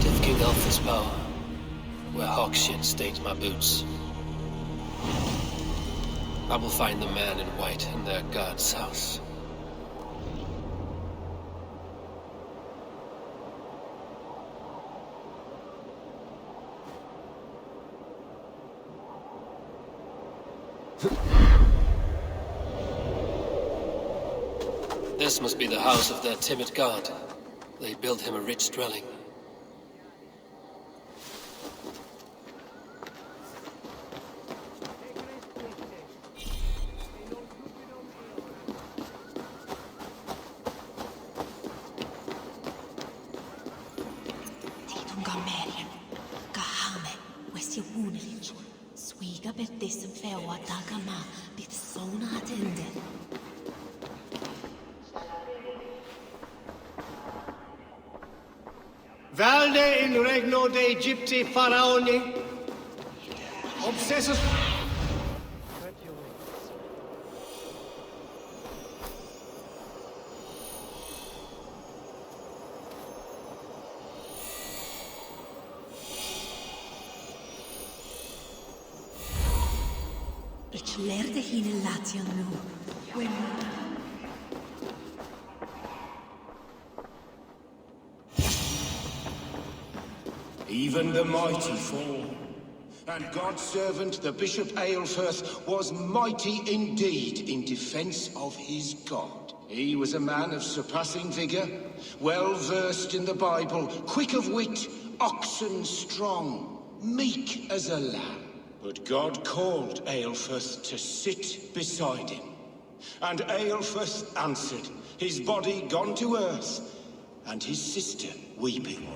seat of King Alpha's power, where hawkskin stains my boots. I will find the man in white in their god's house. This must be the house of their timid god. They built him a rich dwelling. Valde in regno de Egypti faraoni, obsessus... Ich lernte hin Latian nu. Even the mighty fall. And God's servant, the Bishop Aelfirth, was mighty indeed in defense of his God. He was a man of surpassing vigor, well versed in the Bible, quick of wit, oxen strong, meek as a lamb. But God called Aelfirth to sit beside him. And Aelfirth answered, his body gone to earth, and his sister weeping.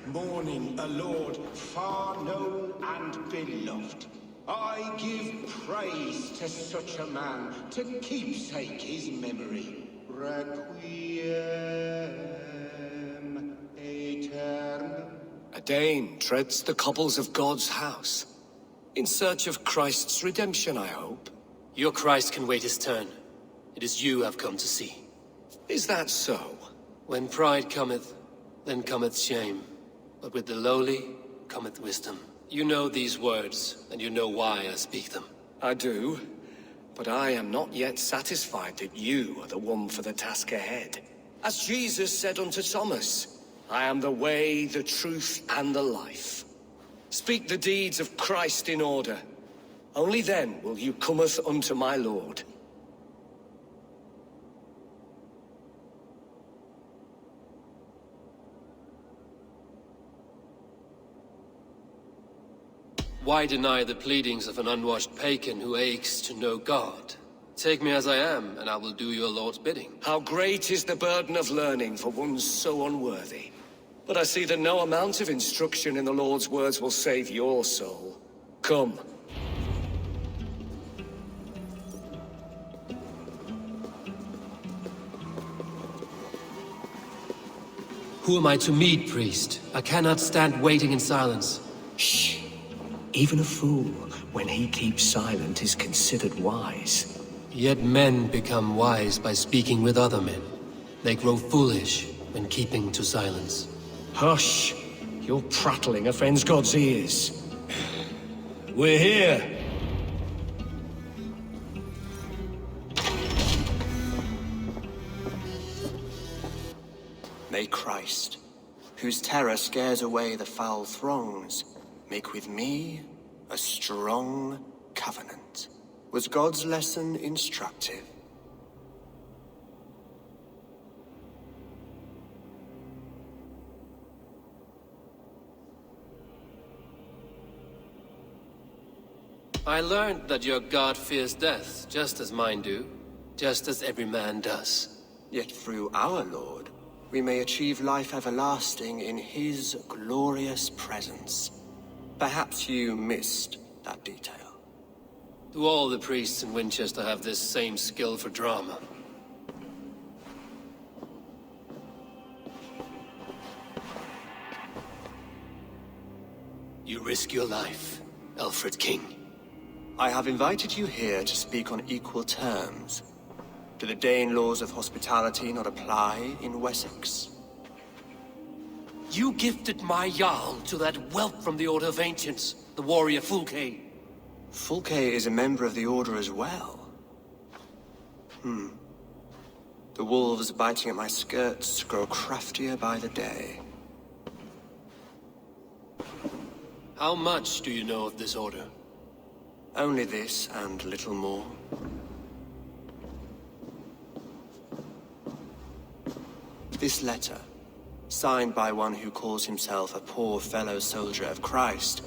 Mourning a lord far known and beloved. I give praise to such a man, to keepsake his memory. Requiem aeternam. A Dane treads the cobbles of God's house. In search of Christ's redemption, I hope. Your Christ can wait his turn. It is you I've come to see. Is that so? When pride cometh, then cometh shame. But with the lowly cometh wisdom. You know these words, and you know why I speak them. I do, but I am not yet satisfied that you are the one for the task ahead. As Jesus said unto Thomas, I am the way, the truth, and the life. Speak the deeds of Christ in order. Only then will you cometh unto my Lord. Why deny the pleadings of an unwashed pagan who aches to know God? Take me as I am, and I will do your Lord's bidding. How great is the burden of learning for one so unworthy. But I see that no amount of instruction in the Lord's words will save your soul. Come. Who am I to meet, priest? I cannot stand waiting in silence. Shh. Even a fool, when he keeps silent, is considered wise. Yet men become wise by speaking with other men. They grow foolish when keeping to silence. Hush! Your prattling offends God's ears. We're here! May Christ, whose terror scares away the foul throngs, make with me a strong covenant. Was God's lesson instructive? I learned that your God fears death, just as mine do, just as every man does. Yet through our Lord, we may achieve life everlasting in his glorious presence. Perhaps you missed that detail. Do all the priests in Winchester have this same skill for drama? You risk your life, Alfred King. I have invited you here to speak on equal terms. Do the Dane laws of hospitality not apply in Wessex? You gifted my Jarl to that whelp from the Order of Ancients, the warrior Fulke. Fulke is a member of the Order as well. The wolves biting at my skirts grow craftier by the day. How much do you know of this order? Only this and little more. This letter, signed by one who calls himself a poor fellow soldier of Christ,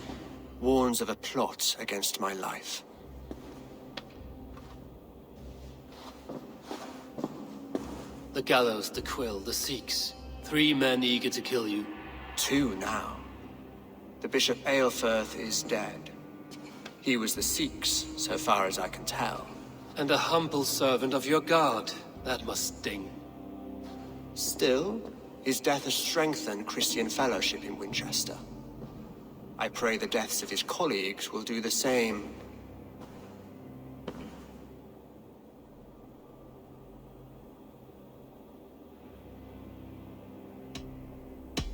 warns of a plot against my life. The gallows, the quill, the Sikhs. 3 men eager to kill you. 2 now. The Bishop Aelfirth is dead. He was the Sikhs, so far as I can tell. And a humble servant of your guard. That must sting. Still, his death has strengthened Christian fellowship in Winchester. I pray the deaths of his colleagues will do the same.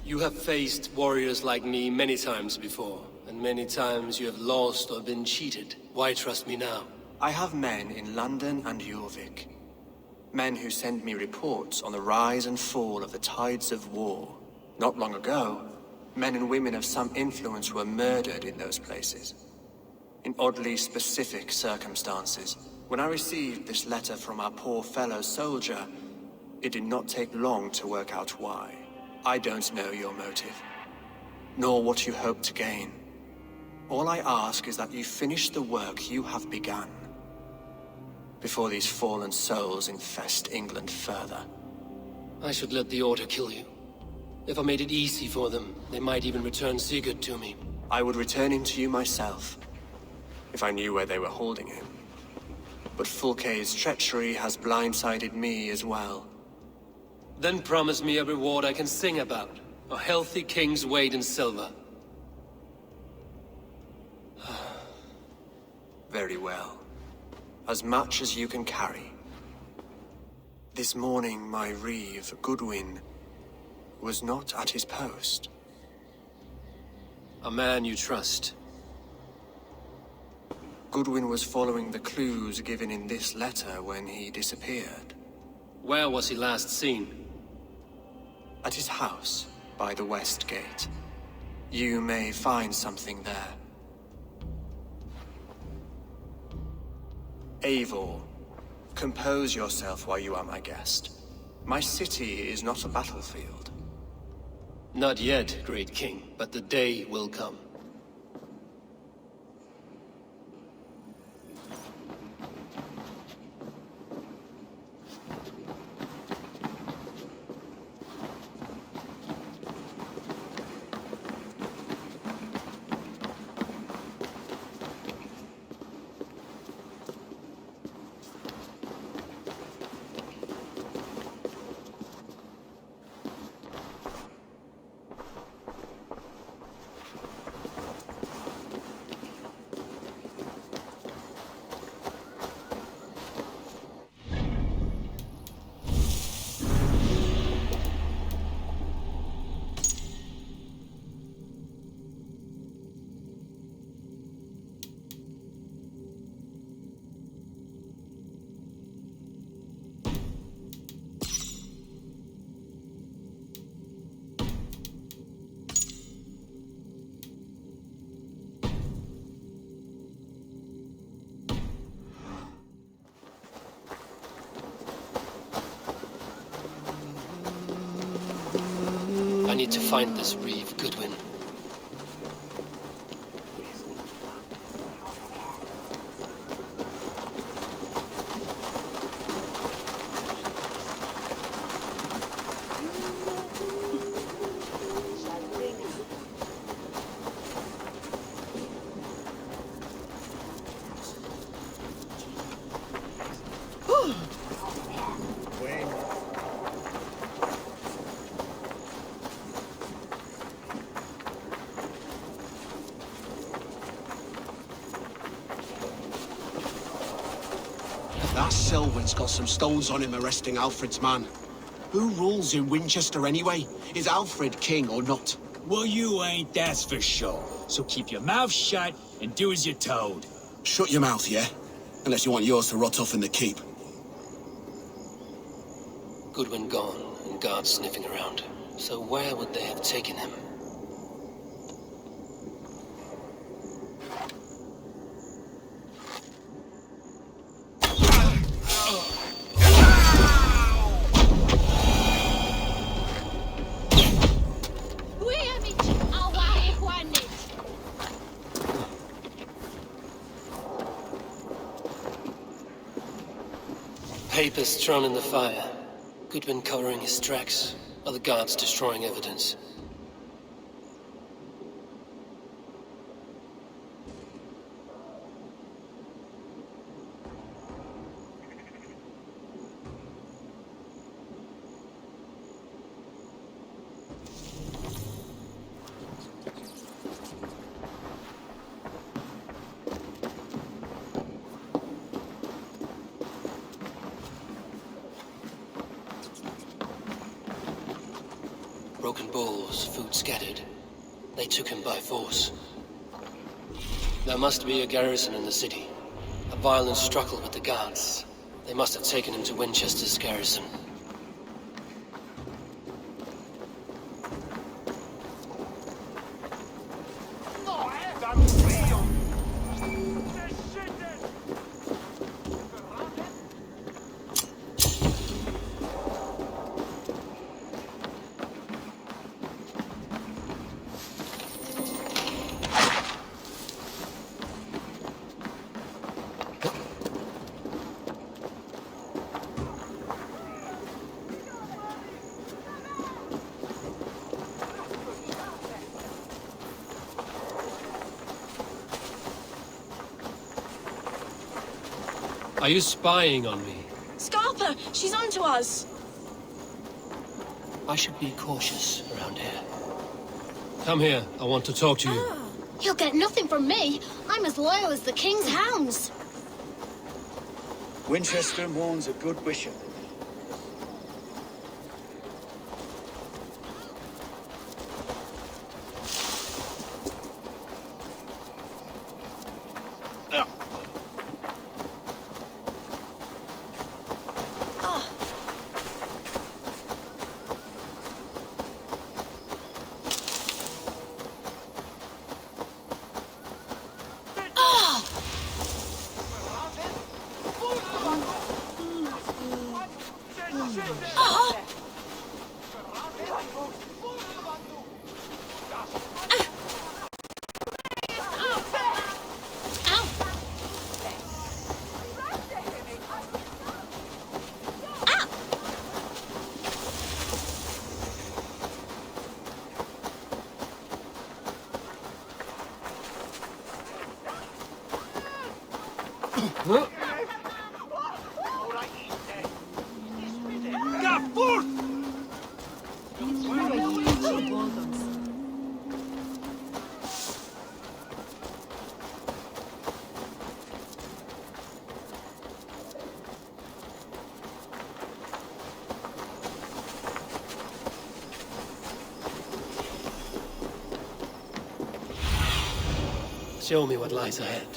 You have faced warriors like me many times before, and many times you have lost or been cheated. Why trust me now? I have men in London and Jorvik. Men who send me reports on the rise and fall of the tides of war. Not long ago, men and women of some influence were murdered in those places. In oddly specific circumstances. When I received this letter from our poor fellow soldier, it did not take long to work out why. I don't know your motive, nor what you hope to gain. All I ask is that you finish the work you have begun, before these fallen souls infest England further. I should let the Order kill you. If I made it easy for them, they might even return Sigurd to me. I would return him to you myself, if I knew where they were holding him. But Fulke's treachery has blindsided me as well. Then promise me a reward I can sing about. A healthy king's weight in silver. Very well. As much as you can carry. This morning my reeve, Goodwin, was not at his post. A man you trust. Goodwin was following the clues given in this letter when he disappeared. Where was he last seen? At his house, by the West Gate. You may find something there. Eivor, compose yourself while you are my guest. My city is not a battlefield. Not yet, great king, but the day will come. I need to find this reeve, Goodwin. That Selwyn's got some stones on him arresting Alfred's man. Who rules in Winchester anyway? Is Alfred king or not? Well, you ain't, that's for sure. So keep your mouth shut and do as you're told. Shut your mouth, yeah? Unless you want yours to rot off in the keep. Goodwin gone, and guards sniffing around. So where would they have taken him? Papers thrown in the fire. Goodwin covering his tracks, while the guards destroying evidence. Broken bowls, food scattered. They took him by force. There must be a garrison in the city. A violent struggle with the guards. They must have taken him to Winchester's garrison. Are you spying on me? Scarpa, she's onto us. I should be cautious around here. Come here, I want to talk to you. You'll get nothing from me. I'm as loyal as the king's hounds. Winchester mourns a good bishop. Show me what lies ahead.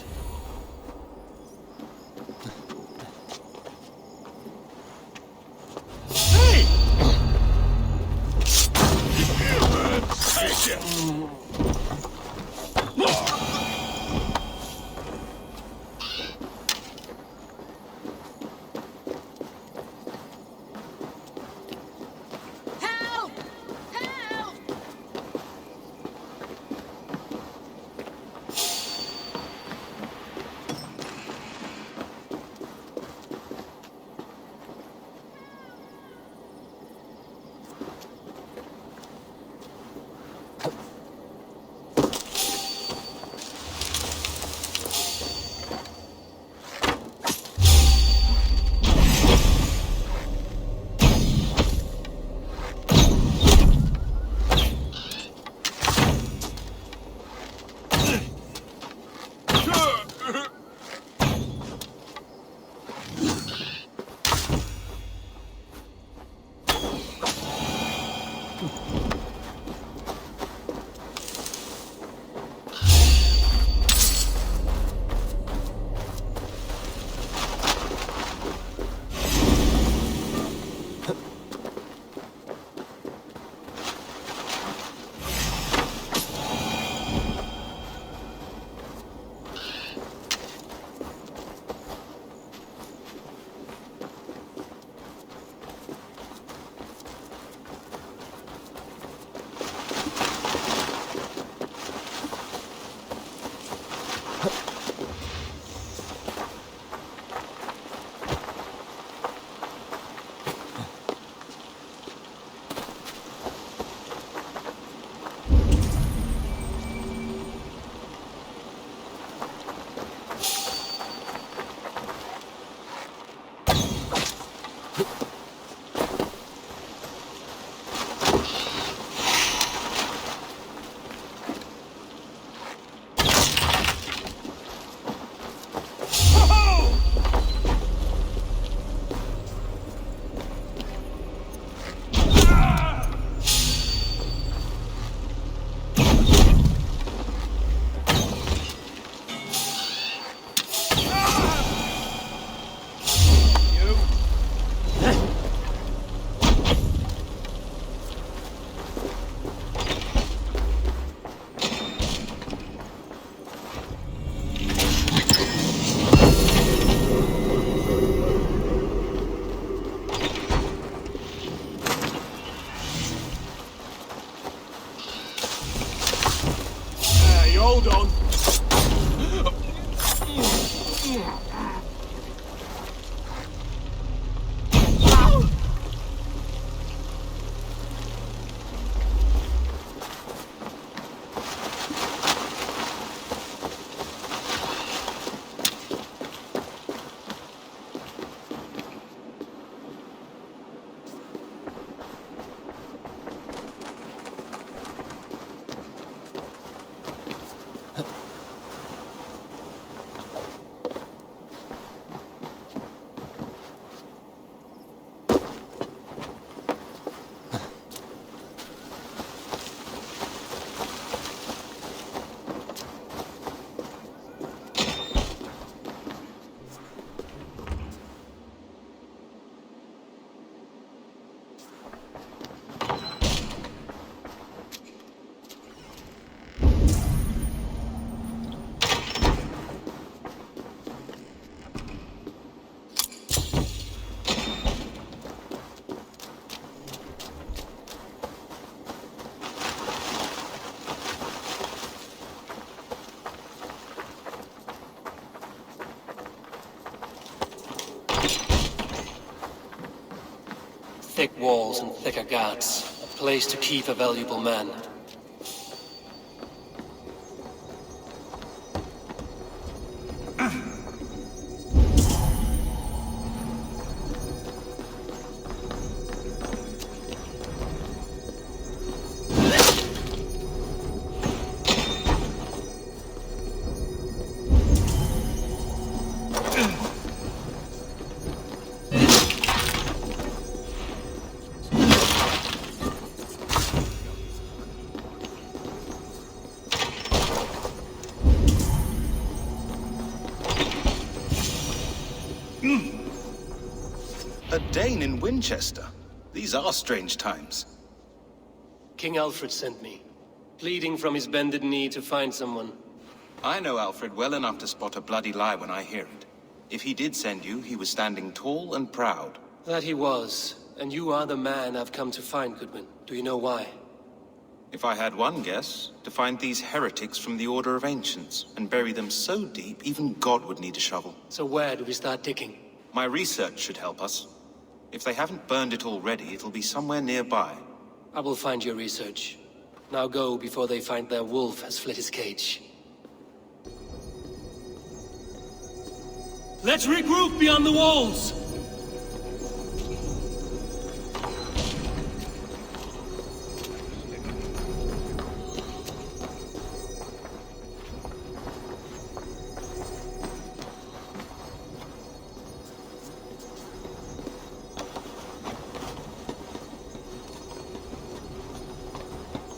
Hold on. Thick walls and thicker guards. A place to keep a valuable man. A Dane in Winchester. These are strange times. King Alfred sent me, pleading from his bended knee to find someone. I know Alfred well enough to spot a bloody lie when I hear it. If he did send you, he was standing tall and proud. That he was, and you are the man I've come to find, Goodwin. Do you know why? If I had one guess, to find these heretics from the Order of Ancients, and bury them so deep, even God would need a shovel. So where do we start digging? My research should help us. If they haven't burned it already, it'll be somewhere nearby. I will find your research. Now go before they find their wolf has fled his cage. Let's regroup beyond the walls!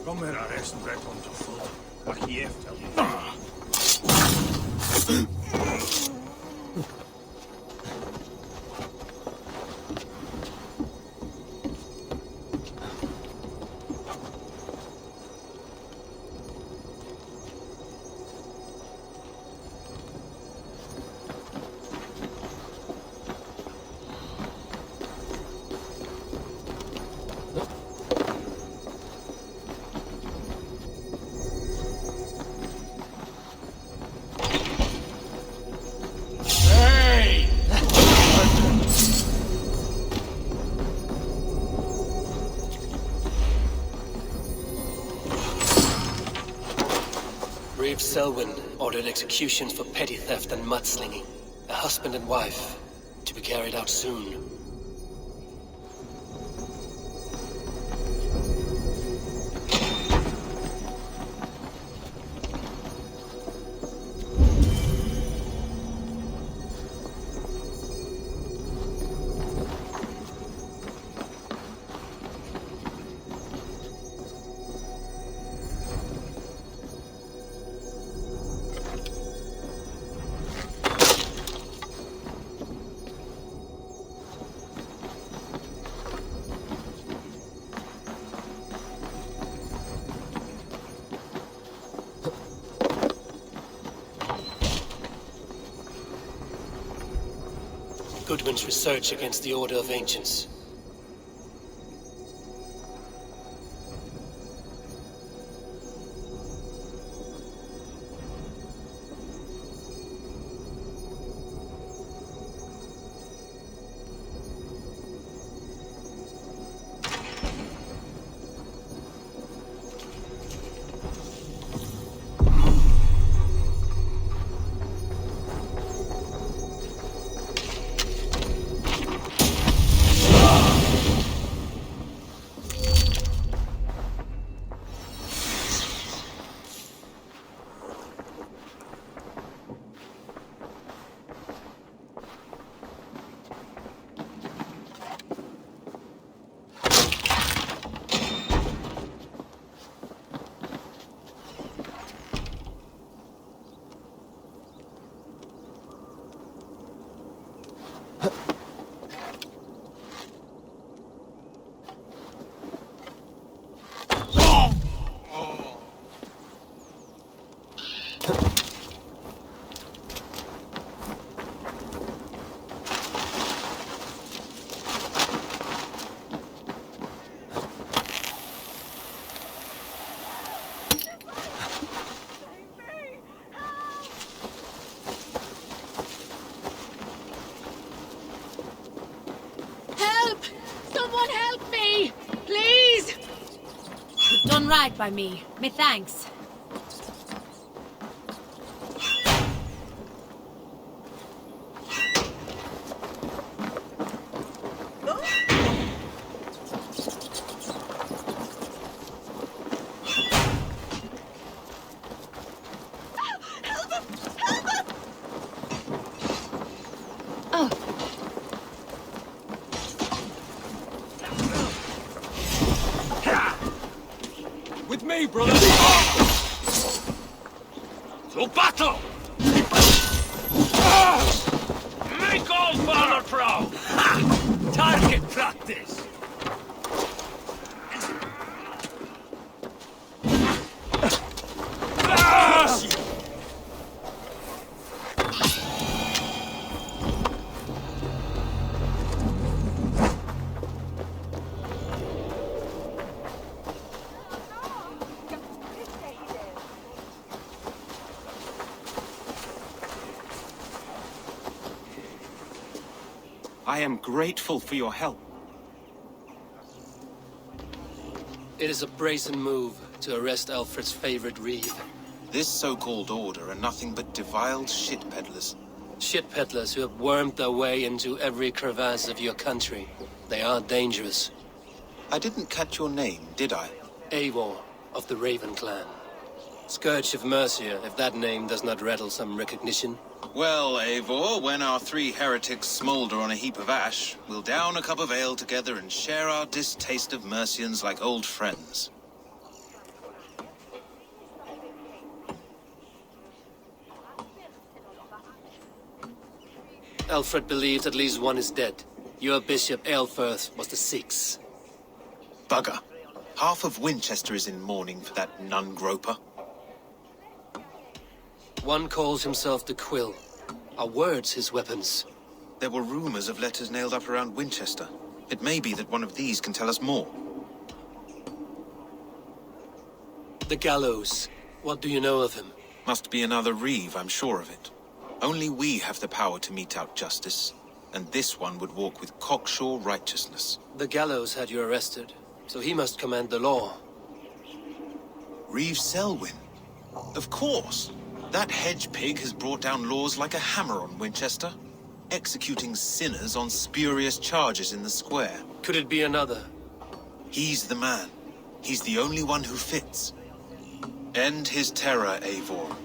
Kom maar arresten werd ons gevoeld. Mag je even Brave Selwyn ordered executions for petty theft and mudslinging. A husband and wife, to be carried out soon. Goodwin's research against the Order of Ancients. Help! Someone help me! Please! You've done right by me. Me thanks. With me, brother! To battle! Make all valor proud! Ha! Target practice! I am grateful for your help. It is a brazen move to arrest Alfred's favorite reeve. This so-called order are nothing but deviled shit peddlers. Shit peddlers who have wormed their way into every crevasse of your country. They are dangerous. I didn't catch your name, did I? Eivor, of the Raven clan. Scourge of Mercia, if that name does not rattle some recognition. Well, Eivor, when our three heretics smolder on a heap of ash, we'll down a cup of ale together and share our distaste of Mercians like old friends. Alfred believes at least one is dead. Your bishop, Aelfirth, was the sixth. Bugger. Half of Winchester is in mourning for that nun-groper. One calls himself the Quill. Are words his weapons? There were rumors of letters nailed up around Winchester. It may be that one of these can tell us more. The gallows. What do you know of him? Must be another reeve, I'm sure of it. Only we have the power to mete out justice, and this one would walk with cocksure righteousness. The gallows had you arrested, so he must command the law. Reeve Selwyn? Of course! That hedge pig has brought down laws like a hammer on Winchester, executing sinners on spurious charges in the square. Could it be another? He's the man. He's the only one who fits. End his terror, Eivor.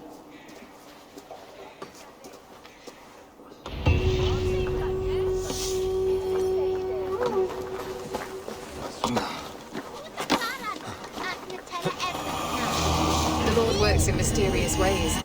The Lord works in mysterious ways.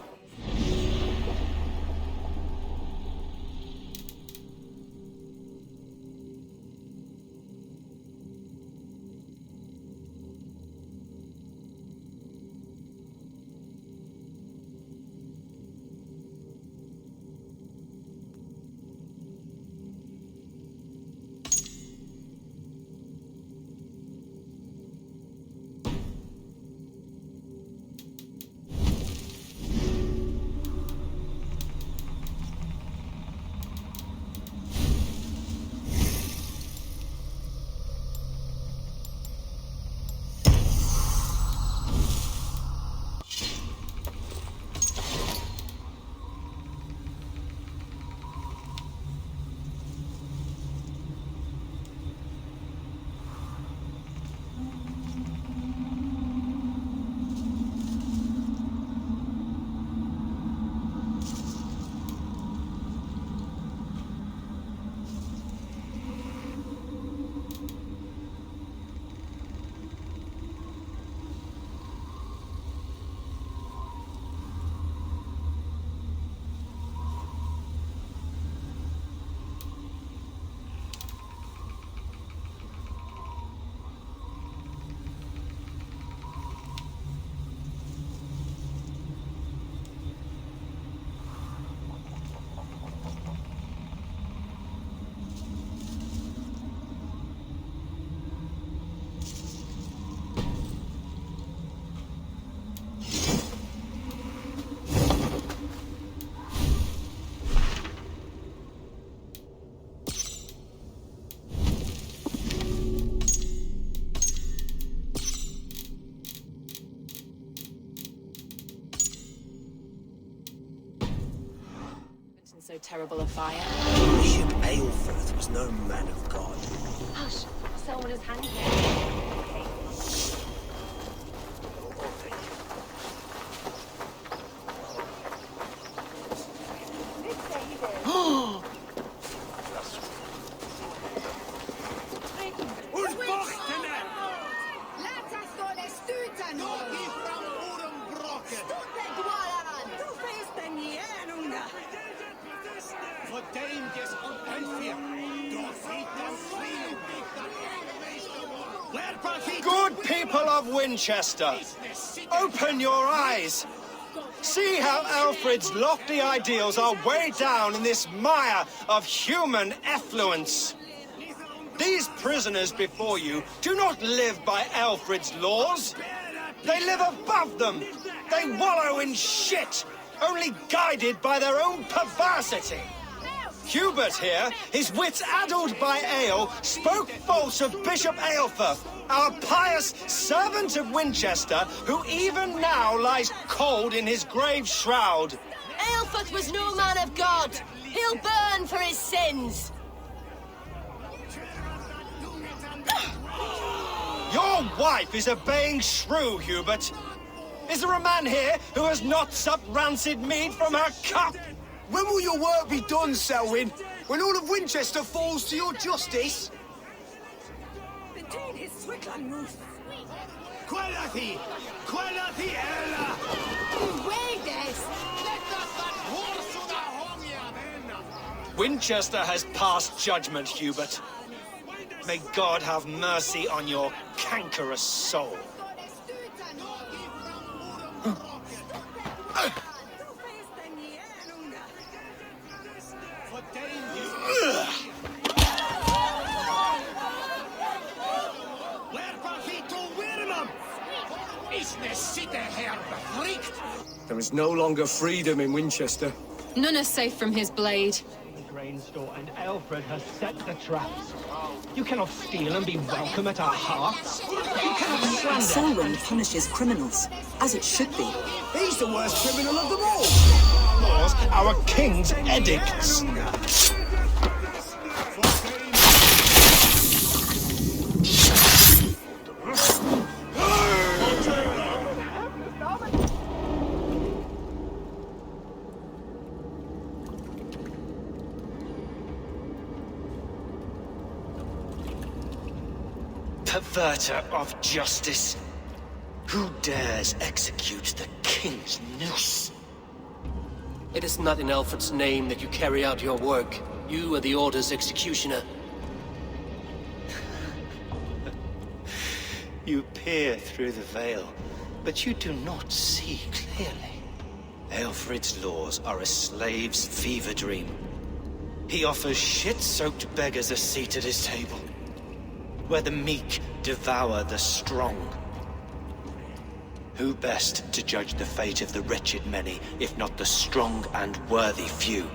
terrible a fire. Bishop Aelfirth was no man of God. Hush! Someone is hanging. Good people of Winchester, open your eyes. See how Alfred's lofty ideals are weighed down in this mire of human effluence. These prisoners before you do not live by Alfred's laws. They live above them. They wallow in shit, only guided by their own perversity. Hubert here, his wits addled by ale, spoke false of Bishop Aelfirth, our pious servant of Winchester, who even now lies cold in his grave shroud. Aelfirth was no man of God. He'll burn for his sins. Your wife is obeying shrew, Hubert. Is there a man here who has not supped rancid mead from her cup? When will your work be done, Selwyn? When all of Winchester falls to your justice? Winchester has passed judgment, Hubert. May God have mercy on your cankerous soul. There is no longer freedom in Winchester. None are safe from his blade. The grain store and Alfred has set the traps. You cannot steal and be welcome at our hearths. You cannot slander. Selwyn punishes criminals, as it should be. He's the worst criminal of them all. Laws, our king's edicts. Perverter of justice. Who dares execute the king's noose? It is not in Alfred's name that you carry out your work. You are the Order's executioner. You peer through the veil, but you do not see clearly. Alfred's laws are a slave's fever dream. He offers shit-soaked beggars a seat at his table, where the meek devour the strong. Who best to judge the fate of the wretched many, if not the strong and worthy few?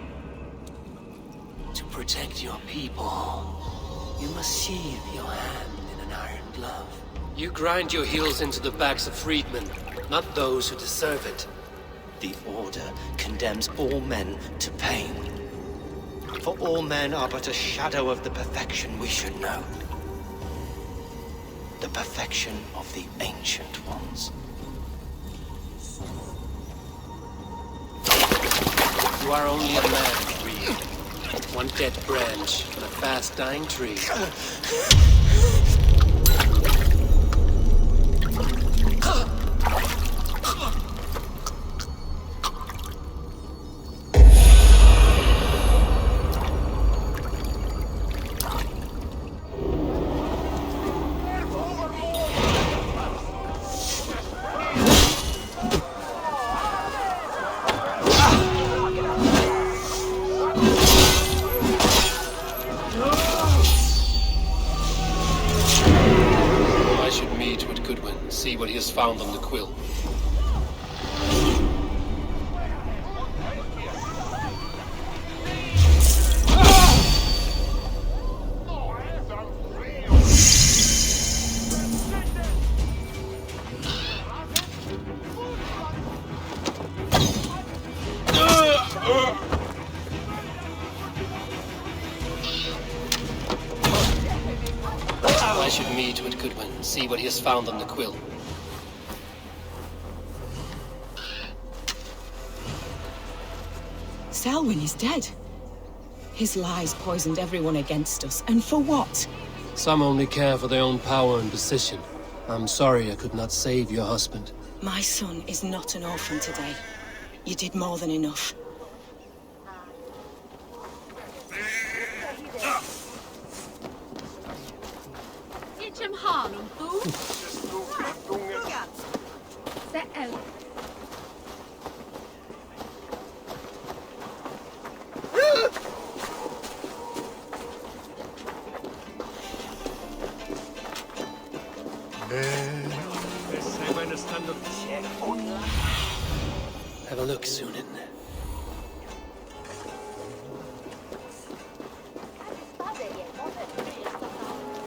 To protect your people, you must sheathe your hand in an iron glove. You grind your heels into the backs of freedmen, not those who deserve it. The Order condemns all men to pain. For all men are but a shadow of the perfection we should know. The perfection of the Ancient Ones. You are only a man, Reed. One dead branch on a fast-dying tree. See what he has found on the quill. I should meet with Goodwin, see what he has found on the quill. Selwyn is dead. His lies poisoned everyone against us, and for what? Some only care for their own power and position. I'm sorry I could not save your husband. My son is not an orphan today. You did more than enough. Have a look, Sunan.